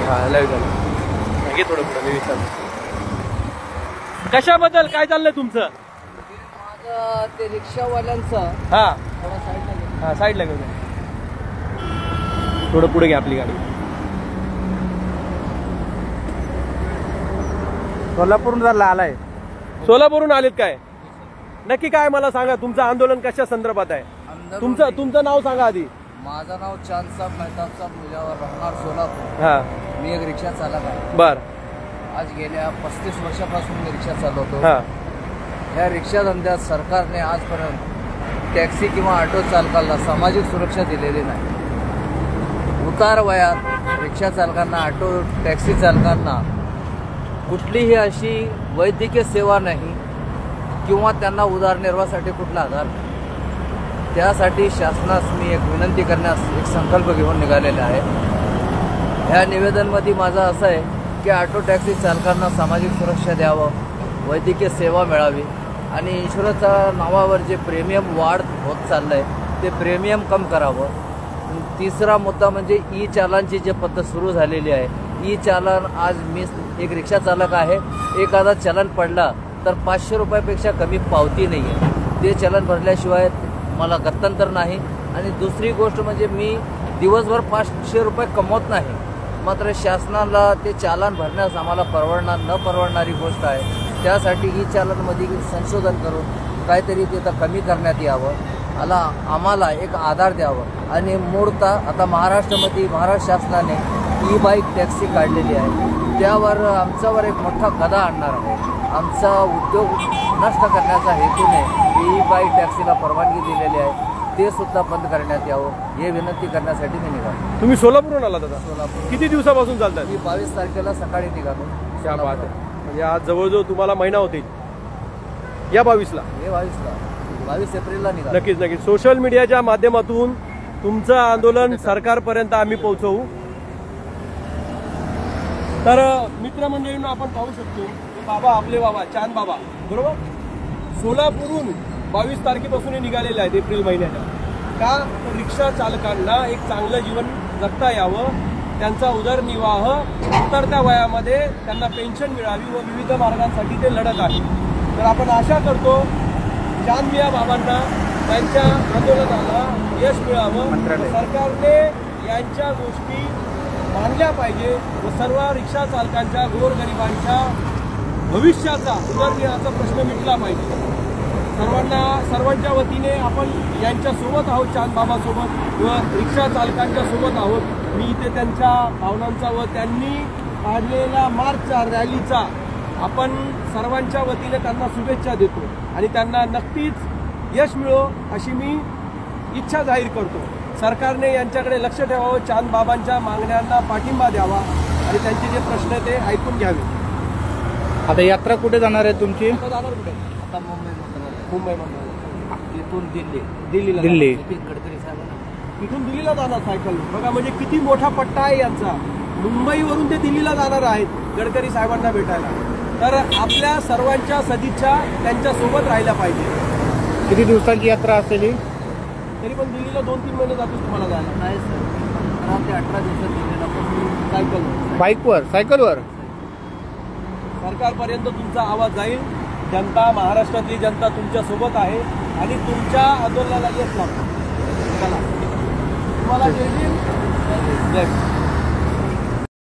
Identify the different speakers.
Speaker 1: हा लाईव्ह झालं. घे थोडं पुढे मी विचारतो. कशाबद्दल काय चाललंय तुमचं?
Speaker 2: माझं ते रिक्षावाल्यांचं.
Speaker 1: हा
Speaker 2: थोडं साईडला घे.
Speaker 1: हा साईडला घेऊन थोडं पुढे घ्या आपली गाडी.
Speaker 2: सोलापूरहून आलाय.
Speaker 1: सोलापूरहून आलेत काय? नक्की काय मला सांगा, तुमचं आंदोलन कशा संदर्भात आहे? तुमचं नाव सांगा आधी.
Speaker 2: माझं नाव चांदसाब मेहताब साहेब मुजावर, राहणार सोलापूर.
Speaker 1: हा
Speaker 2: मी एक रिक्षा चालक आहे.
Speaker 1: बर.
Speaker 2: आज गेल्या 35 वर्षापासून मी रिक्षा चालवतो.
Speaker 1: हा
Speaker 2: ह्या रिक्षा धंद्यात सरकारने आजपर्यंत टॅक्सी किंवा ऑटो चालकाला सामाजिक सुरक्षा दिलेली नाही. उतार वयात रिक्षा चालकांना, ऑटो टॅक्सी चालकांना कुठलीही अशी वैद्यकीय सेवा नाही किंवा त्यांना उदरनिर्वाहासाठी कुठला आधार नाही. त्यासाठी शासनास मी एक विनंती करण्यास एक संकल्प घेऊन निघालेला आहे. ह्या निवेदनमध्ये माझं असं आहे की ऑटो टॅक्सी चालकांना सामाजिक सुरक्षा द्यावं, वैद्यकीय सेवा मिळावी आणि इन्शुरन्सच्या नावावर जे प्रीमियम वाढ होत चाललं आहे ते प्रीमियम कम करावं. तिसरा मुद्दा म्हणजे ई चालानची जी पद्धत सुरू झालेली आहे. ई चालन, आज मी एक रिक्षा चालक आहे, एखादा चलन पडला तर 500 रुपयापेक्षा कमी पावती नाही आहे. ते चलन भरल्याशिवाय मला गत्यंतर नाही. आणि दुसरी गोष्ट म्हणजे मी दिवसभर 500 रुपये कमवत नाही, मात्र शासनाला ते चालन भरण्यास आम्हाला न परवडणारी गोष्ट आहे. त्यासाठी ई चालनमध्ये संशोधन करून काहीतरी तिथं कमी करण्यात यावं, आम्हाला एक आधार द्यावं. आणि मूळतः आता महाराष्ट्रामध्ये महाराष्ट्र शासनाने ई बाईक टॅक्सी काढलेली आहे. त्यावर आमच्यावर एक मोठा गदा आणणार आहे. आमचा उद्योग नष्ट करण्याचा हेतूने ई बाईक टॅक्सीला परवानगी दिलेली आहे, ते सुद्धा बंद करण्यात यावं हे विनंती करण्यासाठी मी निघालो.
Speaker 1: तुम्ही सोलापूरहून आला दादा?
Speaker 2: सोलापूर.
Speaker 1: किती दिवसापासून चालतात?
Speaker 2: मी 22 तारखेला सकाळी निघालो.
Speaker 1: क्या बात आहे. म्हणजे आज जवळजवळ तुम्हाला महिना होतील या 22ला.
Speaker 2: हे 22 एप्रिलला निघालो.
Speaker 1: नक्कीच नक्कीच. सोशल मीडियाच्या माध्यमातून तुमचं आंदोलन सरकारपर्यंत आम्ही पोहोचवू. तर मित्रमंडळींना आपण पाहू शकतो बाबा, आपले बाबा चांद बाबा बरोबर सोलापूरहून 22 तारखेपासून निघालेले आहेत एप्रिल महिन्याच्या. का? रिक्षा चालकांना एक चांगलं जीवन जगता यावं, त्यांचा उदरनिर्वाह उतरत्या वयामध्ये त्यांना पेन्शन मिळावी व विविध मार्गांसाठी ते लढत आहे. तर आपण आशा करतो चांदमिया बाबांना त्यांच्या आंदोलनाला यश मिळावं. सरकारने यांच्या गोष्टी मानल्या पाहिजे व सर्व रिक्षा चालकांच्या, गोरगरिबांच्या भविष्याचा, उदरनिर्वाहाचा प्रश्न मिटला पाहिजे. सर्वांच्या वतीने आपण यांच्यासोबत आहोत, चांद बाबासोबत व रिक्षा चालकांच्या सोबत आहोत. मी इथे त्यांच्या भावनांचा व त्यांनी काढलेल्या मार्चचा, रॅलीचा आपण सर्वांच्या वतीने त्यांना शुभेच्छा देतो आणि त्यांना नक्कीच यश मिळो अशी मी इच्छा जाहीर करतो. सरकारने यांच्याकडे लक्ष ठेवावं, चांद बाबांच्या मागण्यांना पाठिंबा द्यावा आणि त्यांचे जे प्रश्न ते ऐकून घ्यावे.
Speaker 3: आता यात्रा कुठे जाणार आहे तुमची?
Speaker 2: आता जाणार कुठे? आता मुंबईमध्ये. इथून दिल्लीला
Speaker 3: दिल्ली.
Speaker 2: गडकरी साहेबांना
Speaker 1: इथून दिल्लीला जाणार सायकल. बघा म्हणजे किती मोठा पट्टा आहे यांचा. मुंबईवरून ते दिल्लीला जाणार आहेत गडकरी साहेबांना भेटायला. तर आपल्या सर्वांच्या सदिच्छा त्यांच्यासोबत राहिल्या पाहिजे.
Speaker 3: किती दिवसांची यात्रा असेल?
Speaker 1: तरी पण दिल्लीला 2-3 महिने जातोच तुम्हाला जायला.
Speaker 2: नाही सर, 17 ते 18 दिवसात दिल्लीला
Speaker 1: सायकल
Speaker 3: बाईकवर, सायकलवर.
Speaker 1: सरकारपर्यंत तुमचा आवाज जाईल. जनता, महाराष्ट्रातली जनता तुमच्या सोबत आहे आणि तुमच्या आंदोलनाला यश लागतं. तुम्हाला जय भीम, जय